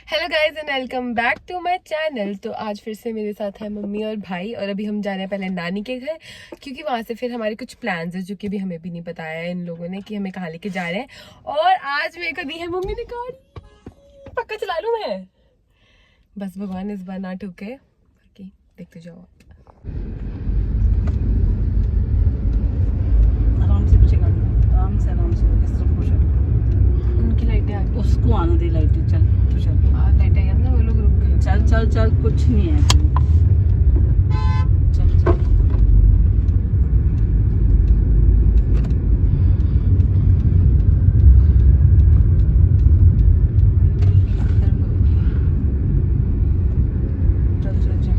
Hello guys and welcome back to my channel. तो आज फिर से मेरे साथ है मम्मी और भाई, और अभी हम जा रहे हैं पहले नानी के घर, क्योंकि वहां से फिर हमारे कुछ प्लान्स है जो कि अभी हमें भी नहीं बताया है इन लोगों ने कि हमें कहाँ लेके जा रहे हैं। और आज मेरे को दी है मम्मी ने गाड़ी, पक्का चला लूं मैं, बस भगवान इस बार ना ठोके। बाकी देखते जाओ। आराम से पीछे गाड़ी, आराम से इस तरफ पुश उनकी लाइटें आ गई, उसको आने दे लाइटें। चल तो चल, लाइटें आई ना, वो लोग रुक गए। चल चल चल, कुछ नहीं है। चल चल चल चल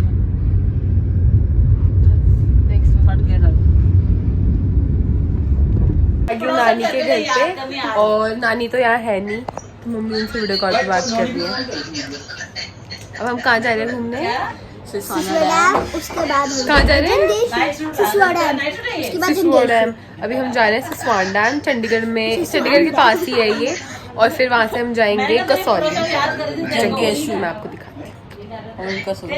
चल, फट गया गाड़ी। नानी के घर पे, और नानी तो यहाँ है नहीं, तो मम्मी उनसे वीडियो कॉल पे बात कर रही है। अब हम कहाँ जा रहे हैं घूमने? उसके बाद कहाँ जा रहे हैं? सिसोड़ा डैम। अभी हम जा रहे हैं सिसवान डैम, चंडीगढ़ में, चंडीगढ़ के पास ही है ये। और फिर वहाँ से हम जाएंगे कसौली, जगह मैं आपको दिखाती हूँ।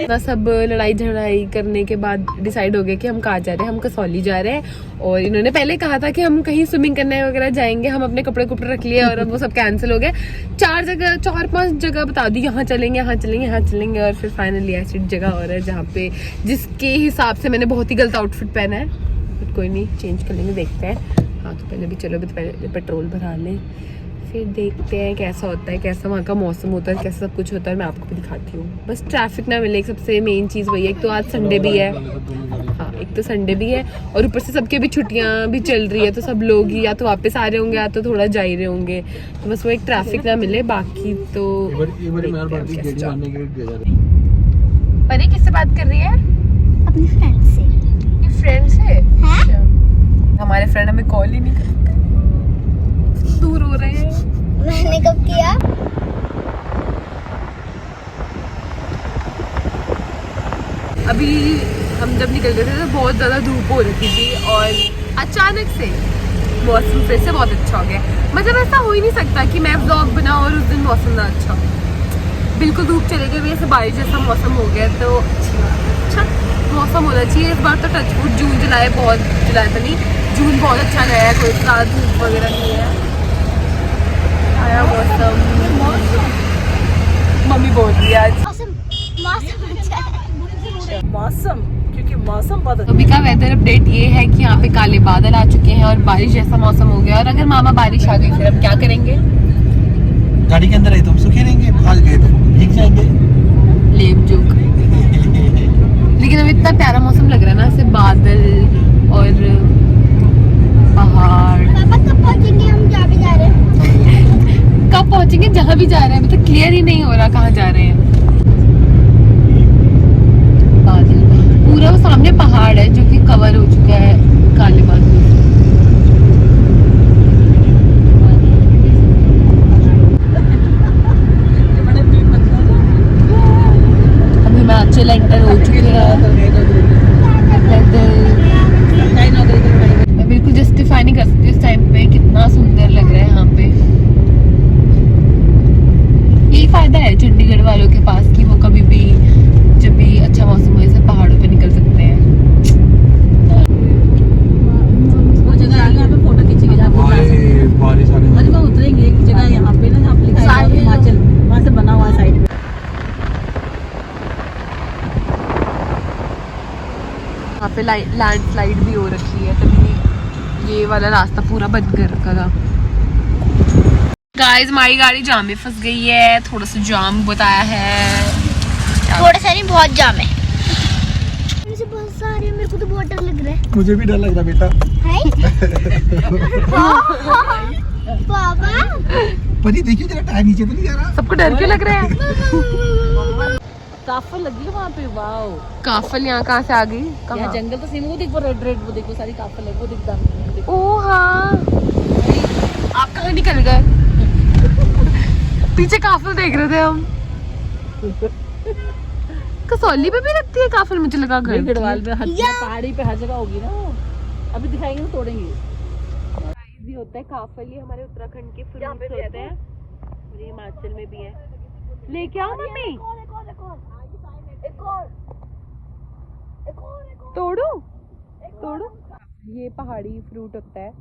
ना सब लड़ाई झगड़ाई करने के बाद डिसाइड हो गया कि हम कहाँ जा रहे हैं। हम कसौली जा रहे हैं, और इन्होंने पहले कहा था कि हम कहीं स्विमिंग करने वगैरह जाएंगे। हम अपने कपड़े कुपड़े रख लिए और अब वो सब कैंसिल हो गए। 4-5 जगह बता दी, यहाँ चलेंगे, यहाँ चलेंगे, यहाँ चलेंगे। और फिर फाइनली ऐसी जगह और है जहाँ पे, जिसके हिसाब से मैंने बहुत ही गलत आउटफिट पहना है, बट कोई नहीं, चेंज कर लेंगे, देखते हैं। हाँ तो पहले भी चलो, भी पहले पेट्रोल भरा लें, फिर देखते हैं कैसा होता है, कैसा वहाँ का मौसम होता है, कैसा सब कुछ होता है, मैं आपको भी दिखाती हूँ। बस ट्रैफिक ना मिले, सबसे मेन चीज़ वही है। एक तो आज संडे भी है, हाँ एक तो संडे भी है, और ऊपर से सबके भी छुट्टियाँ भी चल रही है, तो सब लोग ही या तो वापस आ रहे होंगे या तो थोड़ा जा ही रहे होंगे। तो बस वो एक ट्रैफिक ना मिले, बाकी तो। परी किससे बात कर रही है? अपनी फ्रेंड से। ये फ्रेंड से? अच्छा। हमारे फ्रेंड हमें कॉल ही नहीं करते, दूर हो रहे हैं। मैंने कब किया? अभी हम जब निकल गए थे तो बहुत ज़्यादा धूप हो रखी थी, और अचानक से मौसम फिर से बहुत अच्छा हो गया। मतलब ऐसा हो ही नहीं सकता कि मैं व्लॉग बनाऊं और उस दिन मौसम ना अच्छा हो। बिल्कुल धूप चले गई, ऐसे बारिश जैसा मौसम हो गया, तो अच्छा मौसम होना चाहिए इस बार तो। टचवुड जून जुलाई बहुत, जुलाई तो नहीं, जून बहुत अच्छा गया है, कोई ज़्यादा धूप वगैरह नहीं है। आया मौसम, मम्मी बोल रही है आज मौसम, क्योंकि मौसम बहुत अच्छा। अभी का वेदर अपडेट ये है कि यहाँ पे काले बादल आ चुके हैं और बारिश जैसा मौसम हो गया। और अगर मामा बारिश आ गई फिर हम क्या करेंगे? गाड़ी के अंदर है तो हम सूखे रहेंगे, बाहर गए तो भीग जाएंगे। लेम जोक। लेकिन अभी इतना प्यारा मौसम लग रहा है ना, ऐसे बादल और पहाड़। पापा कब पहुंचेंगे हम जहाँ भी जा रहे हैं? कब पहुंचेंगे जहाँ भी जा रहे हैं? मतलब क्लियर ही नहीं हो रहा कहाँ जा रहे हैं। बादल पूरा, वो सामने पहाड़ है जो कि कवर हो चुका है काले बादल। अभी हिमाचल एंटर हो चुके हैं। मैं बिल्कुल जस्टिफाई नहीं कर सकती इस टाइम पे कितना सुंदर लग रहा है यहाँ पे। यही फायदा है चंडीगढ़ वालों के पास कि वो कभी भी, जब भी अच्छा मौसम हो, ऐसे पहाड़ों पे निकल सकते हैं। वो जगह आगे यहाँ पे फोटो खींचेंगे जहाँ बारिश आने वाली। वहाँ उतरेंगे एक जगह यहाँ पे ना, जहाँ पे लिखा है हिमाचल, वहाँ से बना हुआ है साइड में। यहाँ पे लैंडस्लाइड भी हो रखी है, तभी ये वाला रास्ता पूरा बंद कर रखा था। गाइस हमारी गाड़ी जाम में फंस गई है, थोड़ा सा जाम बताया है। थोड़ा सा नहीं, बहुत जाम है। मुझे बहुत सारे, मेरे को तो बहुत डर लग रहा है। मुझे भी डर लग रहा बेटा। पापा परी देखिए जरा टायर नीचे तो नहीं जा रहा। सबको डर क्यों लग रहा है? काफल लगी है वहाँ पे, वाओ। काफल यहाँ कहाँ से आ गई? यहाँ कहाँ? जंगल तो सीन, वो देख, वो रेड रेड, वो देखो सारी काफल है, वो दिखता है। ओ हाँ, आप कहाँ निकल गए? पीछे काफल देख रहे थे हम। कसौली पे भी लगती है काफल? मुझे लगा घर गढ़वाल में हर जगह, पहाड़ी पे हर जगह होगी ना वो। अभी दिखाएंगे तो तोड़ेंगे। होता है काफल, ये हमारे उत्तराखंड के फ्रूट्स होते हैं, और ये हिमाचल में भी है। लेके आओ मम्मी, तोड़ो तोड़ो। ये पहाड़ी फ्रूट होता है,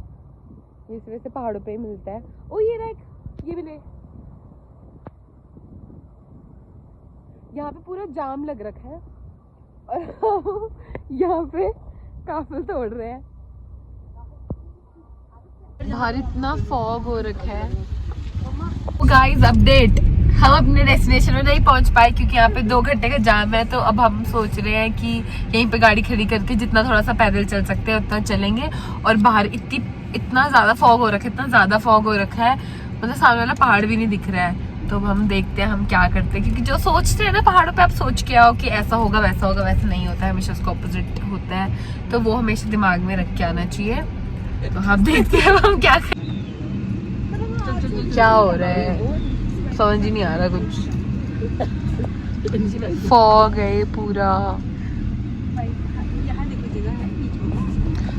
ये इस वजह से पहाड़ों पे ही मिलता है। ओ ये रहा, ये भी ले। यहाँ पे पूरा जाम लग रखा है और यहाँ पे काफिल तोड़ रहे हैं। बाहर इतना फॉग हो रखा है। गाइस अपडेट, हम अपने डेस्टिनेशन में नहीं पहुंच पाए क्योंकि यहाँ पे 2 घंटे का जाम है। तो अब हम सोच रहे हैं कि यहीं पे गाड़ी खड़ी करके जितना थोड़ा सा पैदल चल सकते हैं उतना चलेंगे। और बाहर इतना ज्यादा फॉग हो रखा है, इतना ज्यादा फॉग हो रखा है, मतलब सामने वाला पहाड़ भी नहीं दिख रहा है। तो हम देखते हैं हम क्या करते हैं, क्योंकि जो सोचते हैं ना पहाड़ों पे, आप सोच के आओ कि ऐसा होगा वैसा होगा, वैसा नहीं होता है, हमेशा उसका ऑपोजिट होता है। तो वो हमेशा दिमाग में रख के आना चाहिए। तो हम देखते हैं हम क्या हो रहा है, समझ ही नहीं आ रहा कुछ। फॉग है पूरा।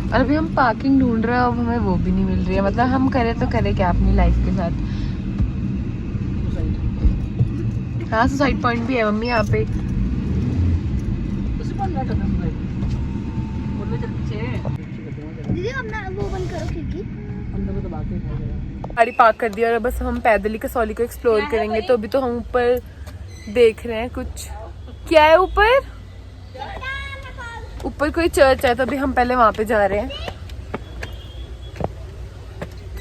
और अभी हम पार्किंग ढूंढ रहे हैं, अब हमें वो भी नहीं मिल रही है। मतलब हम करें तो करें क्या अपनी लाइफ के साथ। हाँ सुसाइड पॉइंट भी है मम्मी यहाँ पे। दीदी अपना वो बंद करो खिड़की। गाड़ी पार्क कर दिया और बस हम पैदल ही कसौली को एक्सप्लोर करेंगे। तो अभी तो हम ऊपर देख रहे हैं कुछ, क्या है ऊपर? ऊपर कोई चर्च है, तो अभी हम पहले वहां पे जा रहे हैं,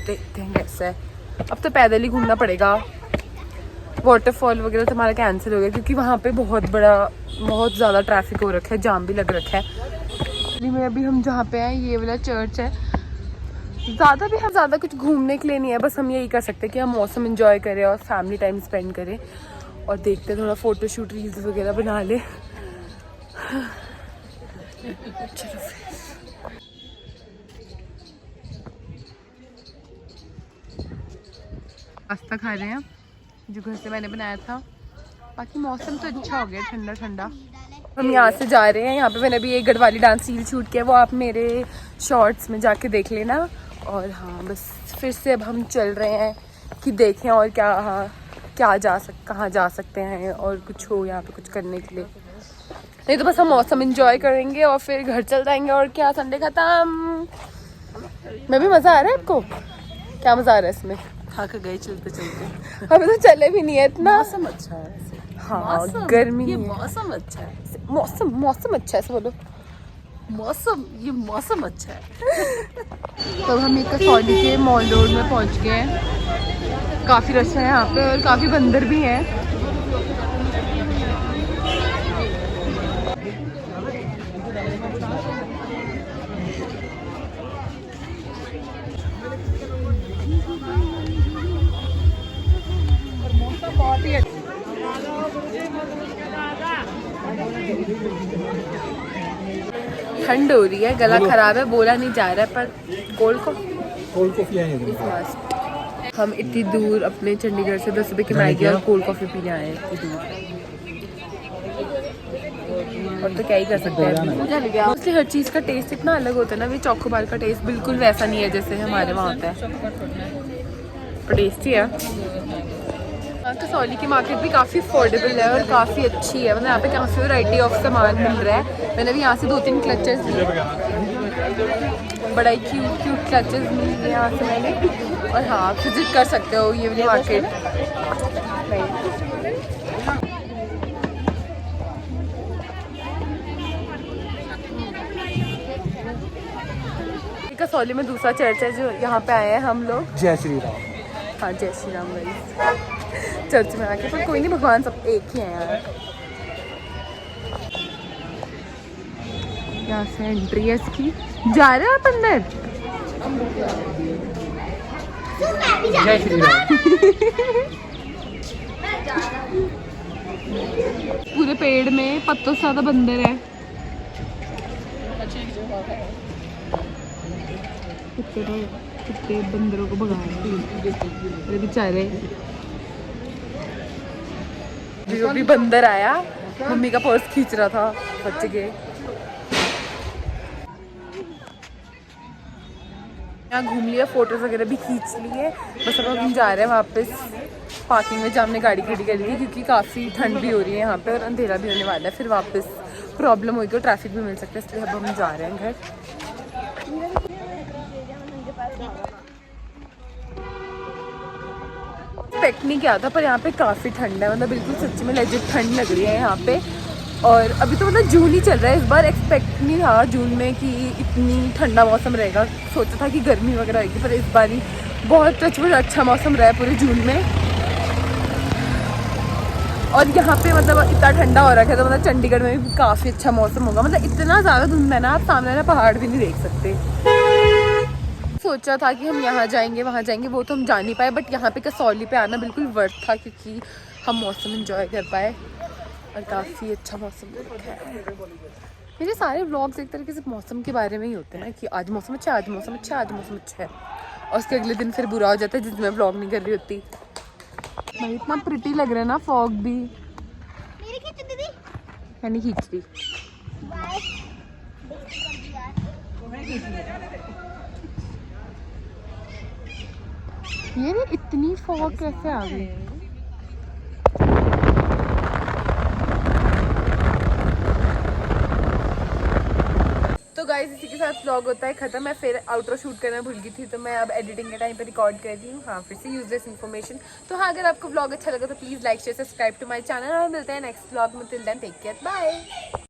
देखते हैं कैसा है। अब तो पैदल ही घूमना पड़ेगा। वाटरफॉल वगैरह तो हमारा कैंसिल हो गया क्योंकि वहाँ पे बहुत ज़्यादा ट्रैफिक हो रखा है, जाम भी लग रखा है। में अभी हम जहाँ पे हैं ये वाला चर्च है। ज़्यादा कुछ घूमने के लिए नहीं है, बस हम यही कर सकते हैं कि हम मौसम एंजॉय करें और फैमिली टाइम स्पेंड करें और देखते हैं, थोड़ा फोटो शूट रील्स वगैरह बना ले। चलो पास्ता खा रहे हैं जो घर से मैंने बनाया था। बाकी मौसम तो अच्छा हो गया, ठंडा ठंडा। हम यहाँ से जा रहे हैं। यहाँ पे मैंने अभी एक गढ़वाली डांस रील शूट किया, वो आप मेरे शॉर्ट्स में जाके देख लेना। और हाँ बस फिर से अब हम चल रहे हैं कि देखें और कहाँ जा सकते हैं और कुछ हो यहाँ पे कुछ करने के लिए। नहीं तो बस हम मौसम एंजॉय करेंगे और फिर घर चल जाएंगे। और क्या, संडे खत्म। मैं भी, मज़ा आ रहा है आपको? क्या मज़ा आ रहा है इसमें? थक गए चलते चलते। हमें तो चले भी नहीं है इतना। मौसम अच्छा है। हाँ गर्मी ये है। मौसम अच्छा है। मौसम अच्छा है, ऐसे बोलो। ये मौसम अच्छा है। तो हम एक कसौली के मॉल रोड में पहुंच गए हैं। काफ़ी रश है यहाँ पे और काफ़ी बंदर भी हैं। ठंड हो रही है, गला खराब है, बोला नहीं जा रहा है, पर कोल्ड कॉफी आए। हम इतनी दूर अपने चंडीगढ़ से 10 रुपए की मैगी और कोल्ड कॉफी पीने आए हैं इतनी दूर। और तो क्या ही कर सकते हैं। उससे हर चीज़ का टेस्ट इतना अलग होता है ना। अभी चोकोबार का टेस्ट बिल्कुल वैसा नहीं है जैसे हमारे वहाँ होता है, पर टेस्टी है। कसौली की मार्केट भी काफ़ी अफोर्डेबल है और काफ़ी अच्छी है। मतलब यहाँ पे काफ़ी वैरायटी ऑफ सामान मिल रहा है। मैंने भी यहाँ से 2-3 क्लचेस लिए, बड़ा ही क्यूट क्लचेस मिल गए यहाँ से मैंने। और हाँ विजिट कर सकते हो ये वाली मार्केट। कसौली में दूसरा चर्च है जो यहाँ पे आए हैं हम लोग। जय श्री राम। हाँ जय श्री राम भाई। चर्च में आके, पर कोई नहीं, भगवान सब एक ही है यार। यहाँ से एंट्री है इसकी। जा रहे हो आप अंदर? जय श्री राम। पूरे पेड़ में पत्तों से ज्यादा बंदर है। कुत्ते बंदरों को भगा रहे हैं बेचारे। जो भी बंदर आया, मम्मी का पर्स खींच रहा था, बच गए। यहाँ घूम लिया, फोटोज वगैरह भी खींच लिए। बस अब हम जा रहे हैं वापस पार्किंग में जहाँ हमने गाड़ी खड़ी करी थी, क्योंकि काफ़ी ठंड भी हो रही है यहाँ पे और अंधेरा भी होने वाला है, फिर वापस प्रॉब्लम होगी और ट्रैफिक भी मिल सकता है, इसलिए अब हम जा रहे हैं घर। एक्सपेक्ट नहीं किया था पर यहाँ पे काफ़ी ठंड है, मतलब बिल्कुल सच्ची में लेजिट ठंड लग रही है यहाँ पे। और अभी तो मतलब जून ही चल रहा है, इस बार एक्सपेक्ट नहीं था जून में कि इतनी ठंडा मौसम रहेगा। सोचा था कि गर्मी वगैरह होगी, पर इस बार ही बहुत अच्छा मौसम रहा है पूरे जून में। और यहाँ पे मतलब इतना ठंडा हो रहा है तो मतलब चंडीगढ़ में भी काफ़ी अच्छा मौसम होगा। मतलब इतना ज़्यादा धुंध है ना, आप सामने ना पहाड़ भी नहीं देख सकते। सोचा था कि हम यहाँ जाएंगे वहाँ जाएंगे, वो तो हम जा नहीं पाए, बट यहाँ पे कसौली पे आना बिल्कुल वर्थ था, क्योंकि हम मौसम एंजॉय कर पाए और काफ़ी अच्छा मौसम है। मेरे सारे व्लॉग्स एक तरीके से मौसम के बारे में ही होते हैं ना, कि आज मौसम अच्छा है, आज मौसम अच्छा है, आज मौसम अच्छा है, और उसके अगले दिन फिर बुरा हो जाता है जिसमें मैं व्लॉग नहीं कर रही होती। भाई इतना प्रिटी लग रहा है ना फॉग भी। मेरी खींच दीदी, मैं नहीं खींच रही। ये इतनी फॉग कैसे आ गई? तो गाइस इसी के साथ व्लॉग होता है खत्म। मैं फिर आउटरो शूट करना भूल गई थी, तो मैं अब एडिटिंग के टाइम पे रिकॉर्ड कर रही हूँ। हाँ, फिर से यूजलेस इन्फॉर्मेशन। तो हाँ, अगर आपको व्लॉग अच्छा लगा तो please like share subscribe to my channel, और मिलते हैं नेक्स्ट व्लॉग में। Till then take care, bye.